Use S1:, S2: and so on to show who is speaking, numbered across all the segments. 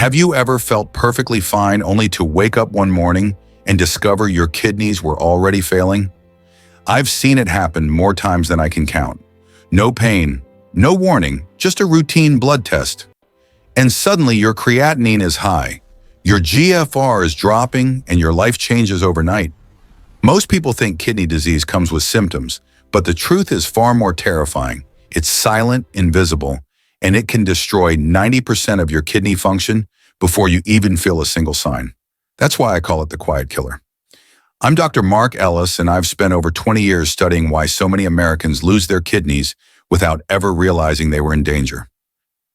S1: Have you ever felt perfectly fine only to wake up one morning and discover your kidneys were already failing? I've seen it happen more times than I can count. No pain, no warning, just a routine blood test. And suddenly your creatinine is high, your GFR is dropping, and your life changes overnight. Most people think kidney disease comes with symptoms, but the truth is far more terrifying. It's silent, invisible, and it can destroy 90% of your kidney function before you even feel a single sign. That's why I call it the quiet killer. I'm Dr. Mark Ellis, and I've spent over 20 years studying why so many Americans lose their kidneys without ever realizing they were in danger.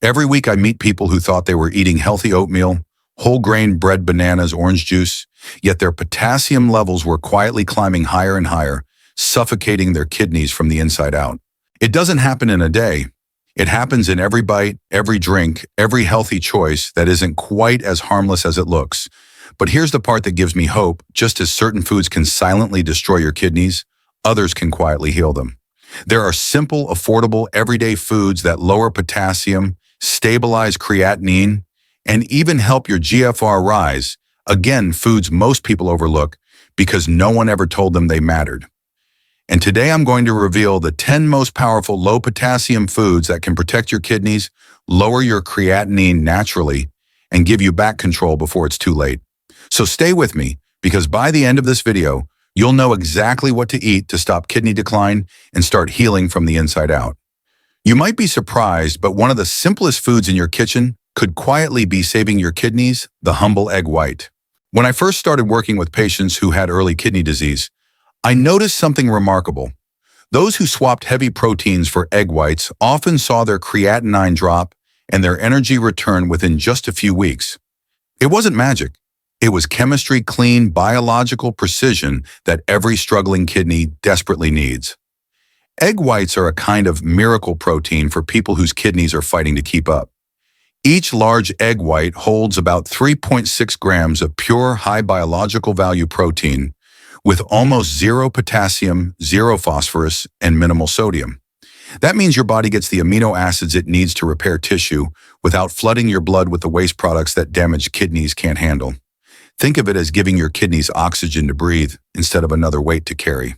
S1: Every week I meet people who thought they were eating healthy oatmeal, whole grain bread, bananas, orange juice, yet their potassium levels were quietly climbing higher and higher, suffocating their kidneys from the inside out. It doesn't happen in a day. It happens in every bite, every drink, every healthy choice that isn't quite as harmless as it looks. But here's the part that gives me hope. Just as certain foods can silently destroy your kidneys, others can quietly heal them. There are simple, affordable, everyday foods that lower potassium, stabilize creatinine, and even help your GFR rise. Again, foods most people overlook because no one ever told them they mattered. And today I'm going to reveal the 10 most powerful low-potassium foods that can protect your kidneys, lower your creatinine naturally, and give you back control before it's too late. So stay with me, because by the end of this video, you'll know exactly what to eat to stop kidney decline and start healing from the inside out. You might be surprised, but one of the simplest foods in your kitchen could quietly be saving your kidneys: the humble egg white. When I first started working with patients who had early kidney disease, I noticed something remarkable. Those who swapped heavy proteins for egg whites often saw their creatinine drop and their energy return within just a few weeks. It wasn't magic. It was chemistry, clean, biological precision that every struggling kidney desperately needs. Egg whites are a kind of miracle protein for people whose kidneys are fighting to keep up. Each large egg white holds about 3.6 grams of pure, high biological value protein, with almost zero potassium, zero phosphorus, and minimal sodium. That means your body gets the amino acids it needs to repair tissue without flooding your blood with the waste products that damaged kidneys can't handle. Think of it as giving your kidneys oxygen to breathe instead of another weight to carry.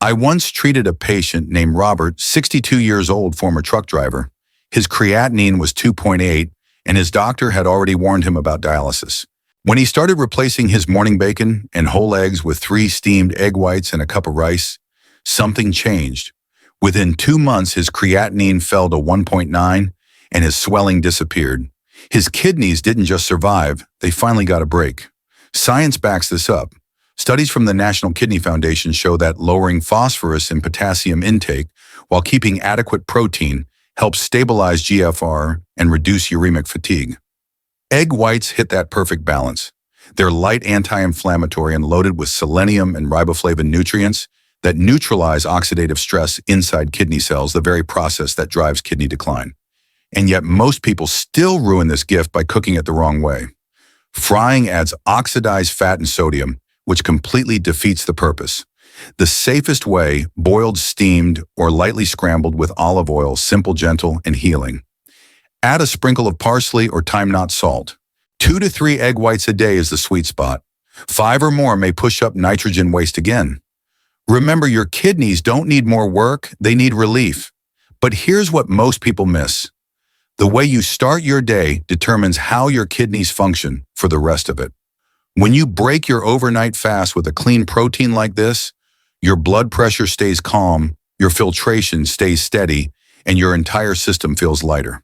S1: I once treated a patient named Robert, 62 years old, former truck driver. His creatinine was 2.8, and his doctor had already warned him about dialysis. When he started replacing his morning bacon and whole eggs with 3 steamed egg whites and a cup of rice, something changed. Within 2 months, his creatinine fell to 1.9 and his swelling disappeared. His kidneys didn't just survive, they finally got a break. Science backs this up. Studies from the National Kidney Foundation show that lowering phosphorus and potassium intake while keeping adequate protein helps stabilize GFR and reduce uremic fatigue. Egg whites hit that perfect balance. They're light, anti-inflammatory, and loaded with selenium and riboflavin nutrients that neutralize oxidative stress inside kidney cells, the very process that drives kidney decline. And yet most people still ruin this gift by cooking it the wrong way. Frying adds oxidized fat and sodium, which completely defeats the purpose. The safest way: boiled, steamed, or lightly scrambled with olive oil, simple, gentle, and healing. Add a sprinkle of parsley or thyme-not salt. 2 to 3 egg whites a day is the sweet spot. 5 or more may push up nitrogen waste again. Remember, your kidneys don't need more work, they need relief. But here's what most people miss. The way you start your day determines how your kidneys function for the rest of it. When you break your overnight fast with a clean protein like this, your blood pressure stays calm, your filtration stays steady, and your entire system feels lighter.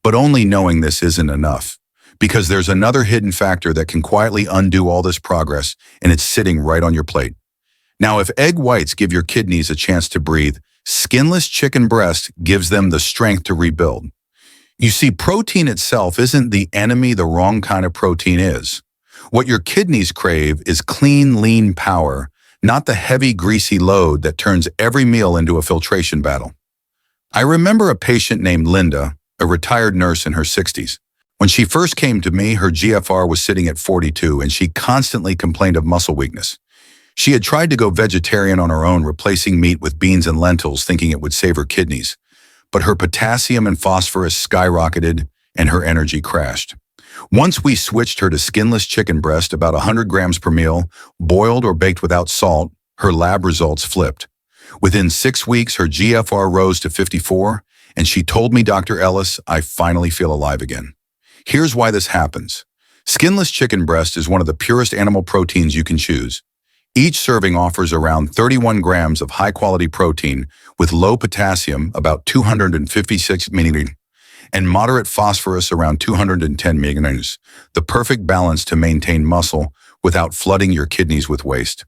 S1: But only knowing this isn't enough, because there's another hidden factor that can quietly undo all this progress, and it's sitting right on your plate. Now, if egg whites give your kidneys a chance to breathe, skinless chicken breast gives them the strength to rebuild. You see, protein itself isn't the enemy, the wrong kind of protein is. What your kidneys crave is clean, lean power, not the heavy, greasy load that turns every meal into a filtration battle. I remember a patient named Linda, a retired nurse in her 60s. When she first came to me, her GFR was sitting at 42, and she constantly complained of muscle weakness. She had tried to go vegetarian on her own, replacing meat with beans and lentils, thinking it would save her kidneys. But her potassium and phosphorus skyrocketed, and her energy crashed. Once we switched her to skinless chicken breast, about 100 grams per meal, boiled or baked without salt, her lab results flipped. Within 6 weeks, her GFR rose to 54, and she told me, Dr. Ellis, I finally feel alive again. Here's why this happens. Skinless chicken breast is one of the purest animal proteins you can choose. Each serving offers around 31 grams of high-quality protein with low potassium, about 256 milliliters, and moderate phosphorus, around 210 milliliters, the perfect balance to maintain muscle without flooding your kidneys with waste.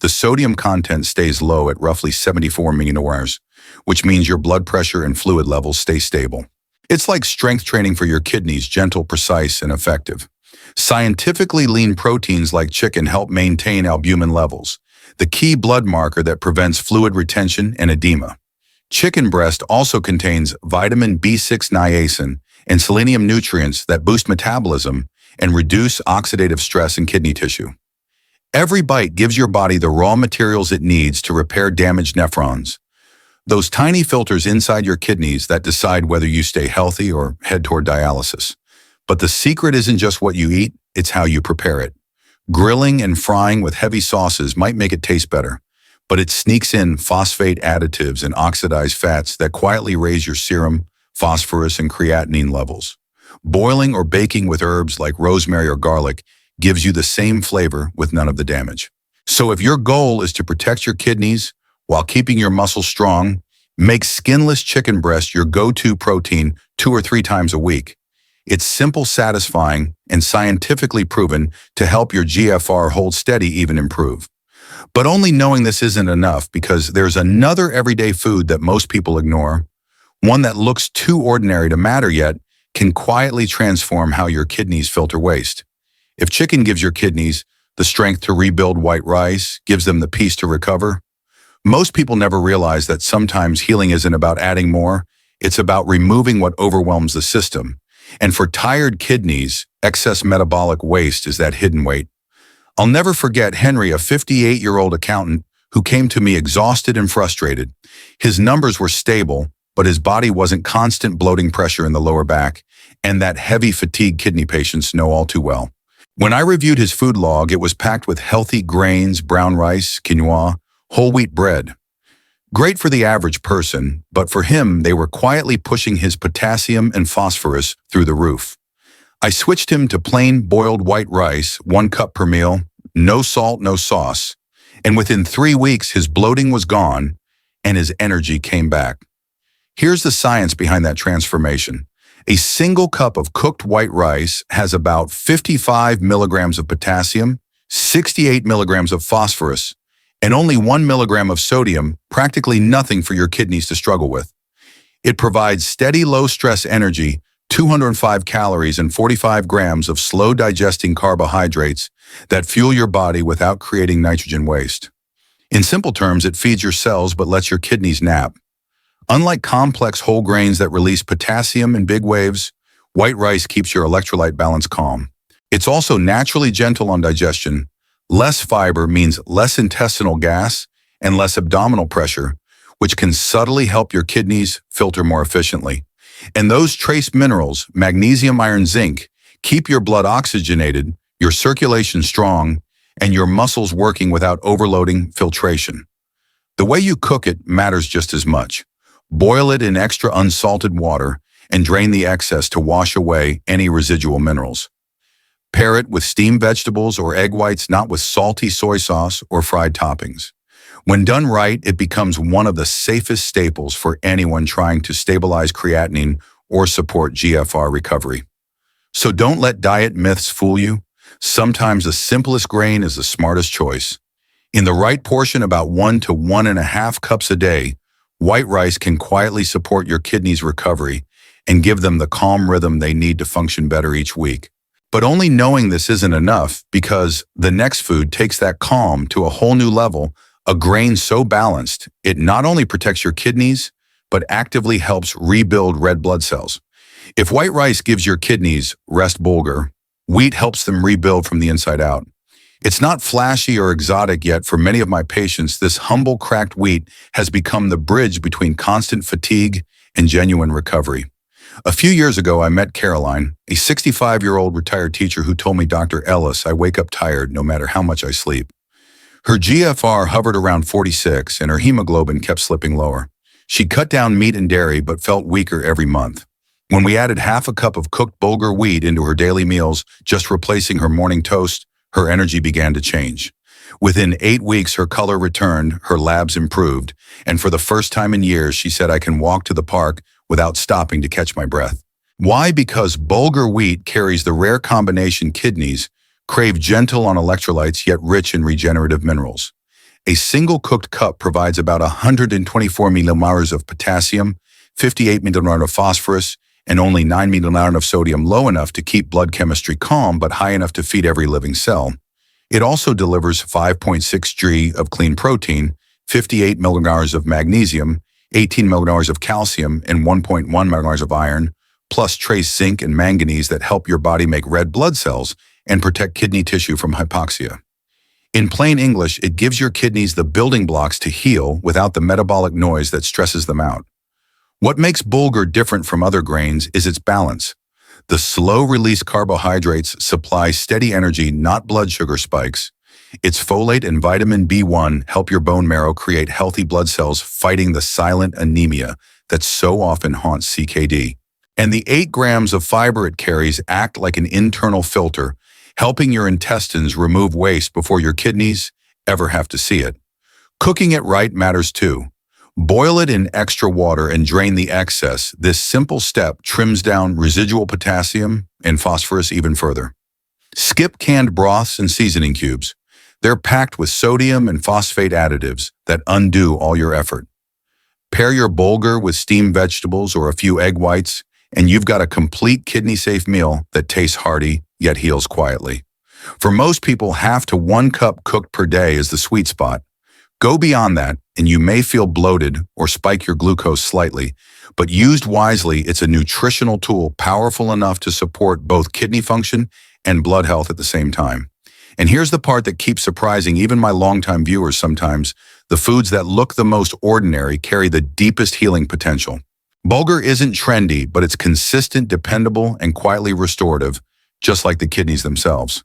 S1: The sodium content stays low at roughly 74 milliliters, which means your blood pressure and fluid levels stay stable. It's like strength training for your kidneys, gentle, precise, and effective. Scientifically lean proteins like chicken help maintain albumin levels, the key blood marker that prevents fluid retention and edema. Chicken breast also contains vitamin B6 niacin and selenium nutrients that boost metabolism and reduce oxidative stress in kidney tissue. Every bite gives your body the raw materials it needs to repair damaged nephrons, those tiny filters inside your kidneys that decide whether you stay healthy or head toward dialysis. But the secret isn't just what you eat, it's how you prepare it. Grilling and frying with heavy sauces might make it taste better, but it sneaks in phosphate additives and oxidized fats that quietly raise your serum, phosphorus, and creatinine levels. Boiling or baking with herbs like rosemary or garlic gives you the same flavor with none of the damage. So if your goal is to protect your kidneys while keeping your muscles strong, make skinless chicken breast your go-to protein 2 or 3 times a week. It's simple, satisfying, and scientifically proven to help your GFR hold steady, even improve. But only knowing this isn't enough, because there's another everyday food that most people ignore, one that looks too ordinary to matter yet can quietly transform how your kidneys filter waste. If chicken gives your kidneys the strength to rebuild, white rice gives them the peace to recover. Most people never realize that sometimes healing isn't about adding more, it's about removing what overwhelms the system. And for tired kidneys, excess metabolic waste is that hidden weight. I'll never forget Henry, a 58-year-old accountant who came to me exhausted and frustrated. His numbers were stable, but his body wasn't constant bloating pressure in the lower back, and that heavy fatigue kidney patients know all too well. When I reviewed his food log, it was packed with healthy grains, brown rice, quinoa, whole wheat bread. Great for the average person, but for him, they were quietly pushing his potassium and phosphorus through the roof. I switched him to plain boiled white rice, 1 cup per meal, no salt, no sauce, and within 3 weeks, his bloating was gone and his energy came back. Here's the science behind that transformation. A single cup of cooked white rice has about 55 milligrams of potassium, 68 milligrams of phosphorus, and only 1 milligram of sodium, practically nothing for your kidneys to struggle with. It provides steady, low-stress energy, 205 calories and 45 grams of slow-digesting carbohydrates that fuel your body without creating nitrogen waste. In simple terms, it feeds your cells but lets your kidneys nap. Unlike complex whole grains that release potassium in big waves, white rice keeps your electrolyte balance calm. It's also naturally gentle on digestion. Less fiber means less intestinal gas and less abdominal pressure, which can subtly help your kidneys filter more efficiently. And those trace minerals, magnesium, iron, zinc, keep your blood oxygenated, your circulation strong, and your muscles working without overloading filtration. The way you cook it matters just as much. Boil it in extra unsalted water and drain the excess to wash away any residual minerals. Pair it with steamed vegetables or egg whites, not with salty soy sauce or fried toppings. When done right, it becomes one of the safest staples for anyone trying to stabilize creatinine or support GFR recovery. So don't let diet myths fool you. Sometimes the simplest grain is the smartest choice. In the right portion, about 1 to 1.5 cups a day, white rice can quietly support your kidneys' recovery and give them the calm rhythm they need to function better each week. But only knowing this isn't enough, because the next food takes that calm to a whole new level, a grain so balanced, it not only protects your kidneys, but actively helps rebuild red blood cells. If white rice gives your kidneys rest, bulgur wheat helps them rebuild from the inside out. It's not flashy or exotic, yet for many of my patients, this humble cracked wheat has become the bridge between constant fatigue and genuine recovery. A few years ago, I met Caroline, a 65-year-old retired teacher who told me, Dr. Ellis, I wake up tired no matter how much I sleep. Her GFR hovered around 46 and her hemoglobin kept slipping lower. She cut down meat and dairy but felt weaker every month. When we added half a cup of cooked Bulgur wheat into her daily meals, just replacing her morning toast, her energy began to change. Within 8 weeks, her color returned, her labs improved, and for the first time in years, she said, I can walk to the park without stopping to catch my breath. Why? Because Bulgur wheat carries the rare combination kidneys, crave gentle on electrolytes yet rich in regenerative minerals. A single cooked cup provides about 124 millimoles of potassium, 58 millimoles of phosphorus, and only 9 millimoles of sodium, low enough to keep blood chemistry calm but high enough to feed every living cell. It also delivers 5.6 g of clean protein, 58 millimoles of magnesium, 18 millimoles of calcium, and 1.1 millimoles of iron, plus trace zinc and manganese that help your body make red blood cells and protect kidney tissue from hypoxia. In plain English, it gives your kidneys the building blocks to heal without the metabolic noise that stresses them out. What makes bulgur different from other grains is its balance. The slow-release carbohydrates supply steady energy, not blood sugar spikes. Its folate and vitamin B1 help your bone marrow create healthy blood cells fighting the silent anemia that so often haunts CKD. And the 8 grams of fiber it carries act like an internal filter, helping your intestines remove waste before your kidneys ever have to see it. Cooking it right matters too. Boil it in extra water and drain the excess. This simple step trims down residual potassium and phosphorus even further. Skip canned broths and seasoning cubes. They're packed with sodium and phosphate additives that undo all your effort. Pair your bulgur with steamed vegetables or a few egg whites, and you've got a complete kidney-safe meal that tastes hearty yet heals quietly. For most people, half to 1 cup cooked per day is the sweet spot. Go beyond that, and you may feel bloated or spike your glucose slightly, but used wisely, it's a nutritional tool powerful enough to support both kidney function and blood health at the same time. And here's the part that keeps surprising even my longtime viewers sometimes. The foods that look the most ordinary carry the deepest healing potential. Bulgur isn't trendy, but it's consistent, dependable, and quietly restorative, just like the kidneys themselves.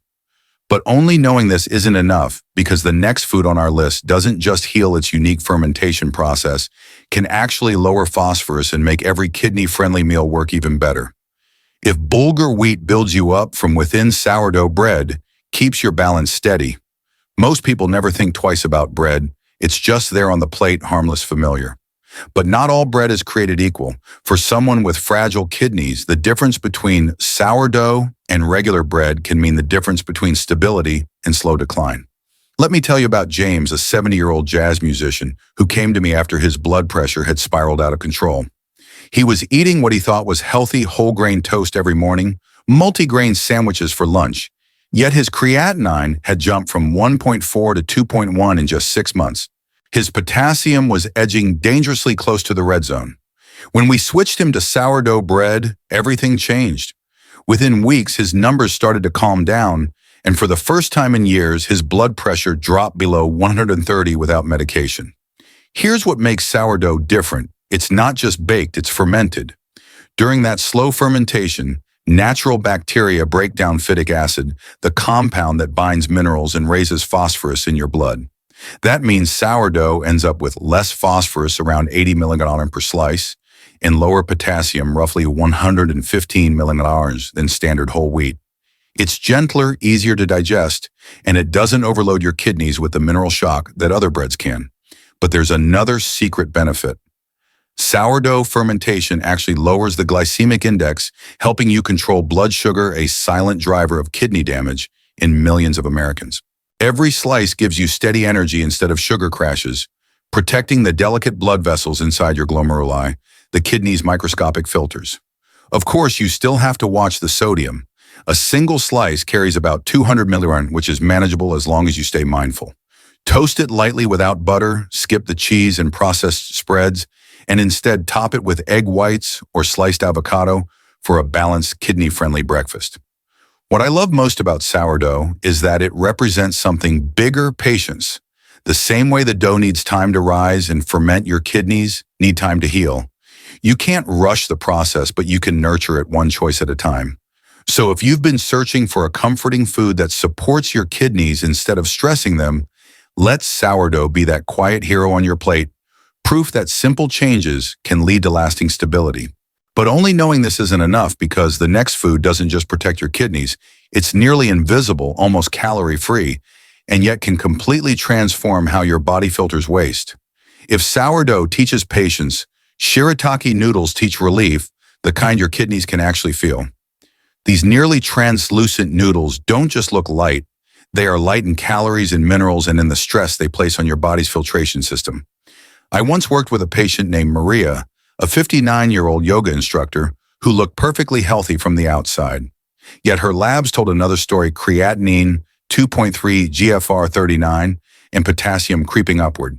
S1: But only knowing this isn't enough, because the next food on our list doesn't just heal its unique fermentation process, can actually lower phosphorus and make every kidney-friendly meal work even better. If bulgur wheat builds you up from within, sourdough bread keeps your balance steady. Most people never think twice about bread. It's just there on the plate, harmless, familiar. But not all bread is created equal. For someone with fragile kidneys, the difference between sourdough and regular bread can mean the difference between stability and slow decline. Let me tell you about James, a 70-year-old jazz musician who came to me after his blood pressure had spiraled out of control. He was eating what he thought was healthy whole-grain toast every morning, multi-grain sandwiches for lunch, yet his creatinine had jumped from 1.4 to 2.1 in just 6 months. His potassium was edging dangerously close to the red zone. When we switched him to sourdough bread, everything changed. Within weeks, his numbers started to calm down, and for the first time in years, his blood pressure dropped below 130 without medication. Here's what makes sourdough different. It's not just baked, it's fermented. During that slow fermentation, natural bacteria break down phytic acid, the compound that binds minerals and raises phosphorus in your blood. That means sourdough ends up with less phosphorus, around 80 millimoles per slice, and lower potassium, roughly 115 millimoles, than standard whole wheat. It's gentler, easier to digest, and it doesn't overload your kidneys with the mineral shock that other breads can. But there's another secret benefit. Sourdough fermentation actually lowers the glycemic index, helping you control blood sugar, a silent driver of kidney damage in millions of Americans. Every slice gives you steady energy instead of sugar crashes, protecting the delicate blood vessels inside your glomeruli, the kidney's microscopic filters. Of course, you still have to watch the sodium. A single slice carries about 200 millimoles, which is manageable as long as you stay mindful. Toast it lightly without butter, skip the cheese and processed spreads, and instead top it with egg whites or sliced avocado for a balanced, kidney-friendly breakfast. What I love most about sourdough is that it represents something bigger: patience. The same way the dough needs time to rise and ferment, your kidneys need time to heal. You can't rush the process, but you can nurture it one choice at a time. So if you've been searching for a comforting food that supports your kidneys instead of stressing them, let sourdough be that quiet hero on your plate, proof that simple changes can lead to lasting stability. But only knowing this isn't enough, because the next food doesn't just protect your kidneys, it's nearly invisible, almost calorie-free, and yet can completely transform how your body filters waste. If sourdough teaches patience, Shirataki noodles teach relief, the kind your kidneys can actually feel. These nearly translucent noodles don't just look light, they are light in calories and minerals and in the stress they place on your body's filtration system. I once worked with a patient named Maria, a 59-year-old yoga instructor who looked perfectly healthy from the outside. Yet her labs told another story: creatinine, 2.3 GFR 39, and potassium creeping upward.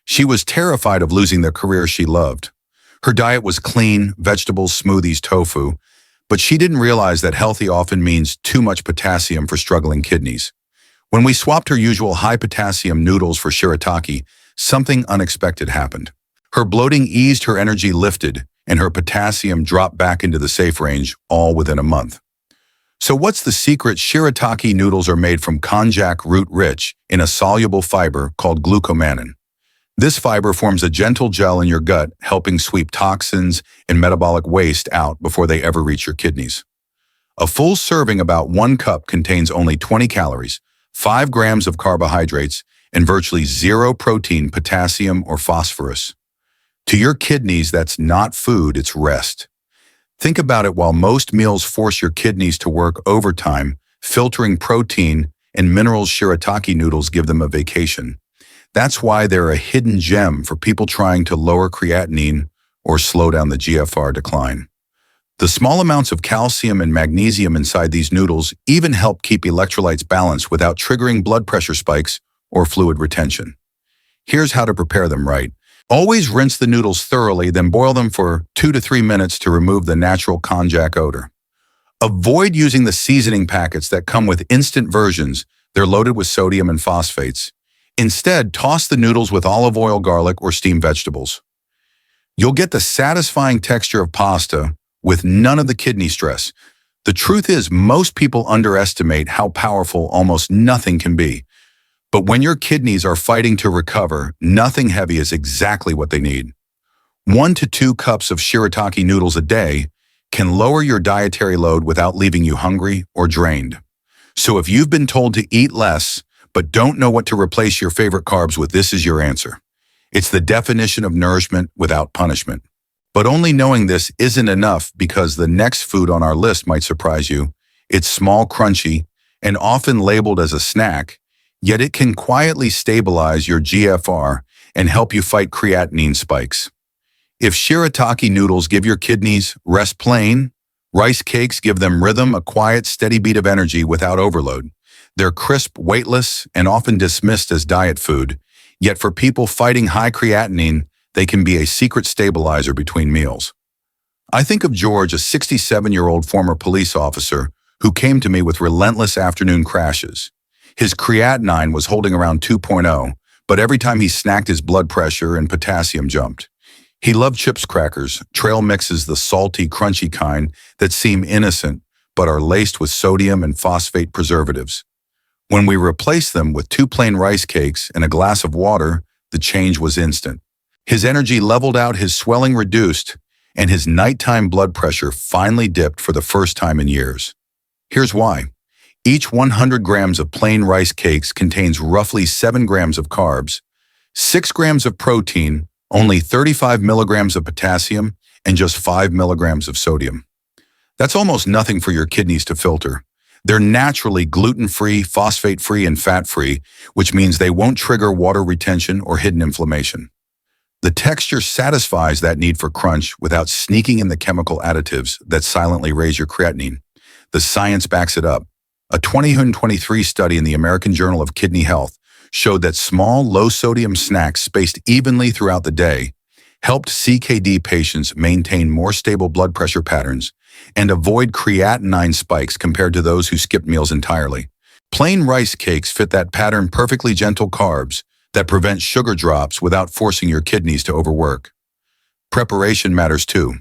S1: She was terrified of losing the career she loved. Her diet was clean, vegetables, smoothies, tofu, but she didn't realize that healthy often means too much potassium for struggling kidneys. When we swapped her usual high-potassium noodles for shirataki, something unexpected happened. Her bloating eased, her energy lifted, and her potassium dropped back into the safe range, all within a month. So what's the secret? Shirataki noodles are made from konjac root, rich in a soluble fiber called glucomannan. This fiber forms a gentle gel in your gut, helping sweep toxins and metabolic waste out before they ever reach your kidneys. A full serving, about 1 cup, contains only 20 calories, 5 grams of carbohydrates, and virtually 0 protein, potassium, or phosphorus. To your kidneys, that's not food, it's rest. Think about it: while most meals force your kidneys to work overtime, filtering protein and minerals, Shirataki noodles give them a vacation. That's why they're a hidden gem for people trying to lower creatinine or slow down the GFR decline. The small amounts of calcium and magnesium inside these noodles even help keep electrolytes balanced without triggering blood pressure spikes or fluid retention. Here's how to prepare them right. Always rinse the noodles thoroughly, then boil them for 2 to 3 minutes to remove the natural konjac odor. Avoid using the seasoning packets that come with instant versions. They're loaded with sodium and phosphates. Instead, toss the noodles with olive oil, garlic, or steamed vegetables. You'll get the satisfying texture of pasta with none of the kidney stress. The truth is, most people underestimate how powerful almost nothing can be. But when your kidneys are fighting to recover, nothing heavy is exactly what they need. 1 to 2 cups of shirataki noodles a day can lower your dietary load without leaving you hungry or drained. So if you've been told to eat less, but don't know what to replace your favorite carbs with, this is your answer. It's the definition of nourishment without punishment. But only knowing this isn't enough, because the next food on our list might surprise you. It's small, crunchy, and often labeled as a snack, yet it can quietly stabilize your GFR and help you fight creatinine spikes. If shirataki noodles give your kidneys rest, plain rice cakes give them rhythm, a quiet, steady beat of energy without overload. They're crisp, weightless, and often dismissed as diet food. Yet for people fighting high creatinine, they can be a secret stabilizer between meals. I think of George, a 67-year-old former police officer who came to me with relentless afternoon crashes. His creatinine was holding around 2.0, but every time he snacked, his blood pressure and potassium jumped. He loved chips, crackers, trail mixes, the salty, crunchy kind that seem innocent but are laced with sodium and phosphate preservatives. When we replaced them with 2 plain rice cakes and a glass of water, the change was instant. His energy leveled out, his swelling reduced, and his nighttime blood pressure finally dipped for the first time in years. Here's why. Each 100 grams of plain rice cakes contains roughly 7 grams of carbs, 6 grams of protein, only 35 milligrams of potassium, and just 5 milligrams of sodium. That's almost nothing for your kidneys to filter. They're naturally gluten-free, phosphate-free, and fat-free, which means they won't trigger water retention or hidden inflammation. The texture satisfies that need for crunch without sneaking in the chemical additives that silently raise your creatinine. The science backs it up. A 2023 study in the American Journal of Kidney Health showed that small, low-sodium snacks spaced evenly throughout the day helped CKD patients maintain more stable blood pressure patterns and avoid creatinine spikes compared to those who skipped meals entirely. Plain rice cakes fit that pattern perfectly: gentle carbs that prevent sugar drops without forcing your kidneys to overwork. Preparation matters too.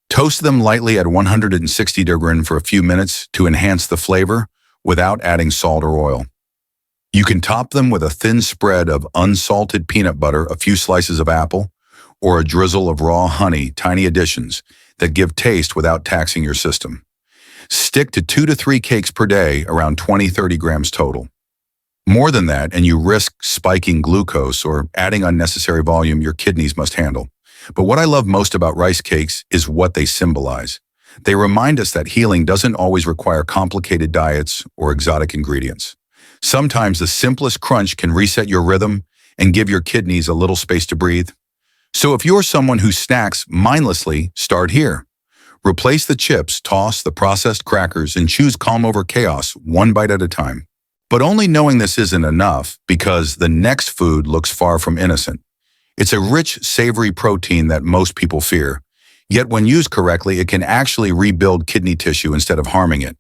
S1: Toast them lightly at 160 degrees for a few minutes to enhance the flavor without adding salt or oil. You can top them with a thin spread of unsalted peanut butter, a few slices of apple, or a drizzle of raw honey, tiny additions that give taste without taxing your system. Stick to 2 to 3 cakes per day, around 20-30 grams total. More than that, and you risk spiking glucose or adding unnecessary volume your kidneys must handle. But what I love most about rice cakes is what they symbolize. They remind us that healing doesn't always require complicated diets or exotic ingredients. Sometimes the simplest crunch can reset your rhythm and give your kidneys a little space to breathe. So if you're someone who snacks mindlessly, start here. Replace the chips, toss the processed crackers, and choose calm over chaos, one bite at a time. But only knowing this isn't enough, because the next food looks far from innocent. It's a rich, savory protein that most people fear. Yet when used correctly, it can actually rebuild kidney tissue instead of harming it.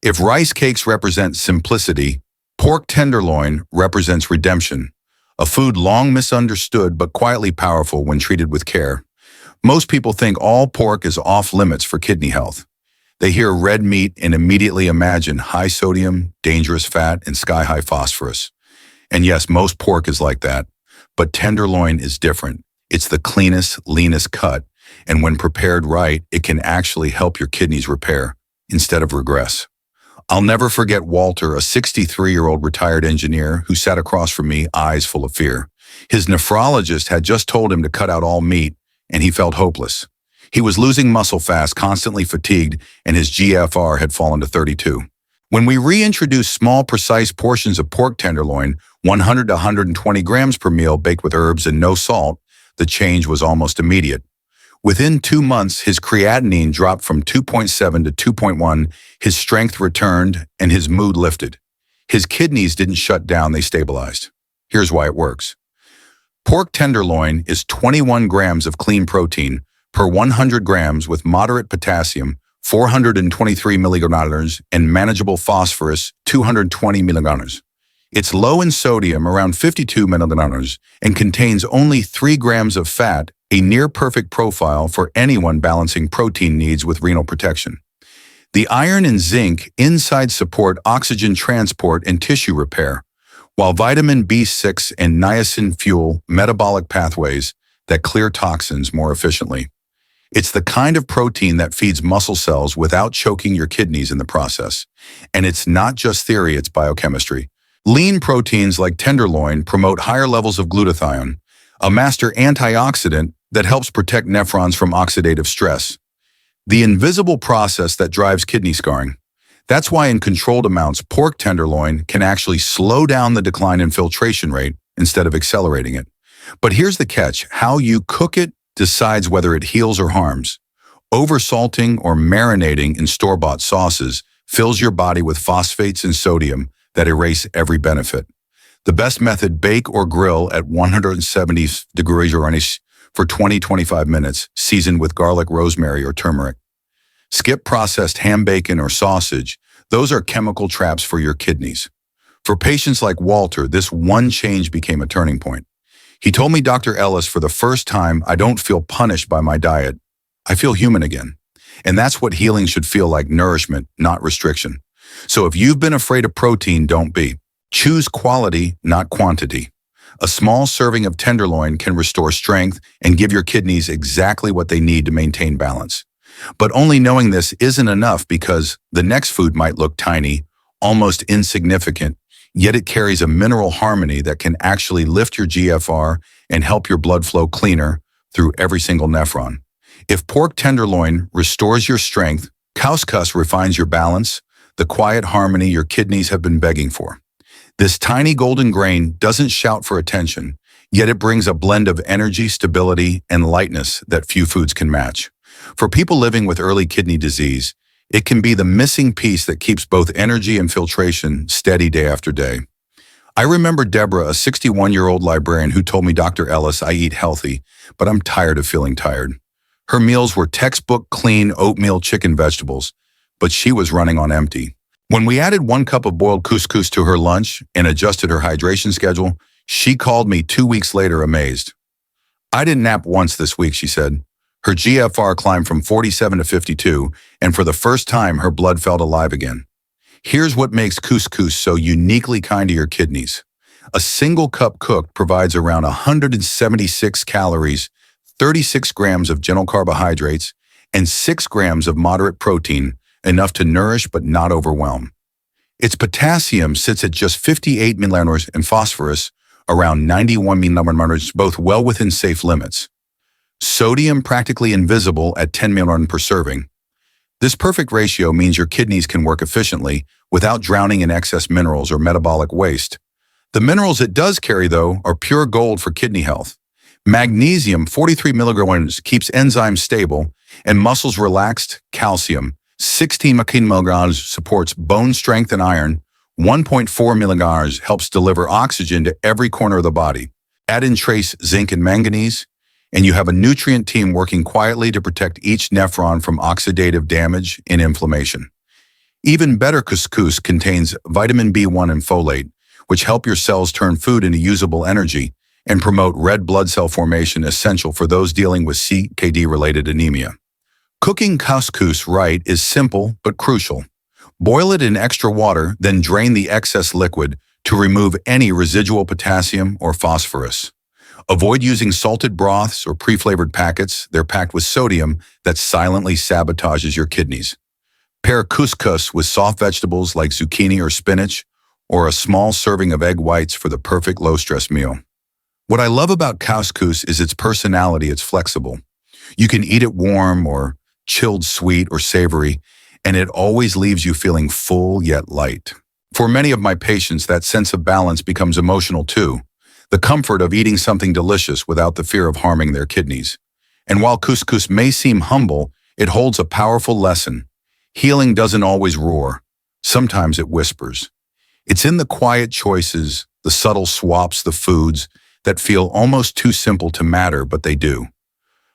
S1: If rice cakes represent simplicity, pork tenderloin represents redemption, a food long misunderstood but quietly powerful when treated with care. Most people think all pork is off limits for kidney health. They hear red meat and immediately imagine high sodium, dangerous fat, and sky-high phosphorus. And yes, most pork is like that, but tenderloin is different. It's the cleanest, leanest cut, and when prepared right, it can actually help your kidneys repair instead of regress. I'll never forget Walter, a 63-year-old retired engineer who sat across from me, eyes full of fear. His nephrologist had just told him to cut out all meat, and he felt hopeless. He was losing muscle fast, constantly fatigued, and his GFR had fallen to 32. When we reintroduced small, precise portions of pork tenderloin, 100 to 120 grams per meal baked with herbs and no salt, the change was almost immediate. Within 2 months, his creatinine dropped from 2.7 to 2.1, his strength returned, and his mood lifted. His kidneys didn't shut down, they stabilized. Here's why it works. Pork tenderloin is 21 grams of clean protein per 100 grams with moderate potassium, 423 milligrams, and manageable phosphorus, 220 milligrams. It's low in sodium, around 52 milligrams, and contains only 3 grams of fat, a near-perfect profile for anyone balancing protein needs with renal protection. The iron and zinc inside support oxygen transport and tissue repair, while vitamin B6 and niacin fuel metabolic pathways that clear toxins more efficiently. It's the kind of protein that feeds muscle cells without choking your kidneys in the process. And it's not just theory, it's biochemistry. Lean proteins like tenderloin promote higher levels of glutathione, a master antioxidant that helps protect nephrons from oxidative stress, the invisible process that drives kidney scarring. That's why in controlled amounts, pork tenderloin can actually slow down the decline in filtration rate instead of accelerating it. But here's the catch: how you cook it decides whether it heals or harms. Oversalting or marinating in store-bought sauces fills your body with phosphates and sodium that erase every benefit. The best method: bake or grill at 170 degrees Fahrenheit for 20-25 minutes, seasoned with garlic, rosemary, or turmeric. Skip processed ham, bacon, or sausage. Those are chemical traps for your kidneys. For patients like Walter, this one change became a turning point. He told me, "Dr. Ellis, for the first time, I don't feel punished by my diet. I feel human again." And that's what healing should feel like: nourishment, not restriction. So if you've been afraid of protein, don't be. Choose quality, not quantity. A small serving of tenderloin can restore strength and give your kidneys exactly what they need to maintain balance. But only knowing this isn't enough, because the next food might look tiny, almost insignificant, yet it carries a mineral harmony that can actually lift your GFR and help your blood flow cleaner through every single nephron. If pork tenderloin restores your strength, Couscous refines your balance, the quiet harmony your kidneys have been begging for. This tiny golden grain doesn't shout for attention, yet it brings a blend of energy, stability, and lightness that few foods can match. For people living with early kidney disease, it can be the missing piece that keeps both energy and filtration steady day after day. I remember Deborah, a 61-year-old librarian, who told me, "Dr. Ellis, I eat healthy, but I'm tired of feeling tired." Her meals were textbook clean oatmeal, chicken, vegetables, but she was running on empty. When we added 1 cup of boiled couscous to her lunch and adjusted her hydration schedule, she called me 2 weeks later amazed. I didn't nap once this week, she said. Her GFR climbed from 47 to 52, and for the first time, her blood felt alive again. Here's what makes couscous so uniquely kind to your kidneys. A single cup cooked provides around 176 calories, 36 grams of gentle carbohydrates, and 6 grams of moderate protein, enough to nourish but not overwhelm. Its potassium sits at just 58 millinars and phosphorus, around 91 millinars, both well within safe limits. Sodium practically invisible at 10 millinars per serving. This perfect ratio means your kidneys can work efficiently without drowning in excess minerals or metabolic waste. The minerals it does carry, though, are pure gold for kidney health. Magnesium, 43 milligrams, keeps enzymes stable and muscles relaxed. Calcium, 16 milligrams, supports bone strength and iron. 1.4 milligrams helps deliver oxygen to every corner of the body. Add in trace zinc and manganese, and you have a nutrient team working quietly to protect each nephron from oxidative damage and inflammation. Even better, couscous contains vitamin B1 and folate, which help your cells turn food into usable energy and promote red blood cell formation, essential for those dealing with CKD-related anemia. Cooking couscous right is simple but crucial. Boil it in extra water, then drain the excess liquid to remove any residual potassium or phosphorus. Avoid using salted broths or pre-flavored packets. They're packed with sodium that silently sabotages your kidneys. Pair couscous with soft vegetables like zucchini or spinach, or a small serving of egg whites for the perfect low-stress meal. What I love about couscous is its personality. It's flexible. You can eat it warm or chilled, sweet or savory, and it always leaves you feeling full yet light. For many of my patients, that sense of balance becomes emotional too. The comfort of eating something delicious without the fear of harming their kidneys. And while couscous may seem humble, it holds a powerful lesson. Healing doesn't always roar. Sometimes it whispers. It's in the quiet choices, the subtle swaps, the foods that feel almost too simple to matter, but they do.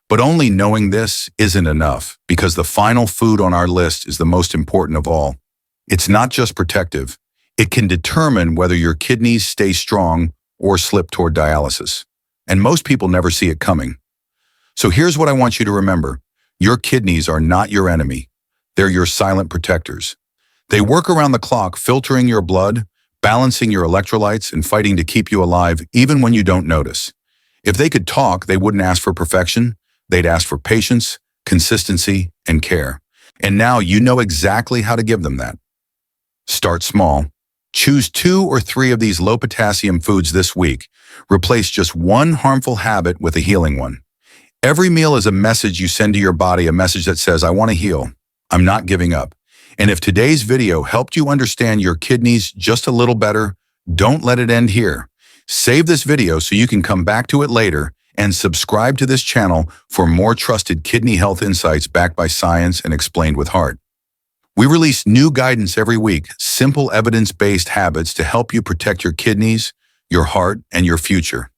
S1: But only knowing this isn't enough, because the final food on our list is the most important of all. It's not just protective. It can determine whether your kidneys stay strong or slip toward dialysis. And most people never see it coming. So here's what I want you to remember. Your kidneys are not your enemy. They're your silent protectors. They work around the clock, filtering your blood, balancing your electrolytes, and fighting to keep you alive even when you don't notice. If they could talk, they wouldn't ask for perfection. They'd ask for patience, consistency, and care. And now you know exactly how to give them that. Start small. Choose 2 or 3 of these low-potassium foods this week. Replace just one harmful habit with a healing one. Every meal is a message you send to your body, a message that says, I want to heal. I'm not giving up. And if today's video helped you understand your kidneys just a little better, don't let it end here. Save this video so you can come back to it later, and subscribe to this channel for more trusted kidney health insights backed by science and explained with heart. We release new guidance every week, simple evidence-based habits to help you protect your kidneys, your heart, and your future.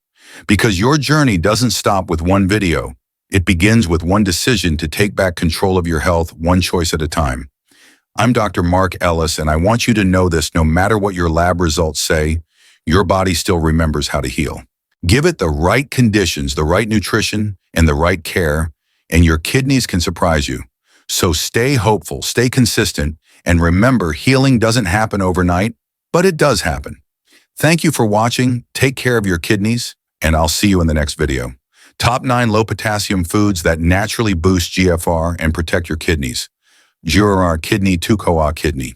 S1: Because your journey doesn't stop with one video. It begins with one decision to take back control of your health, one choice at a time. I'm Dr. Mark Ellis, and I want you to know this: no matter what your lab results say, your body still remembers how to heal. Give it the right conditions, the right nutrition, and the right care, and your kidneys can surprise you. So stay hopeful, stay consistent, and remember, healing doesn't happen overnight, but it does happen. Thank you for watching. Take care of your kidneys, and I'll see you in the next video. Top 9 low-potassium foods that naturally boost GFR and protect your kidneys. GFR Kidney 2 Koa Kidney.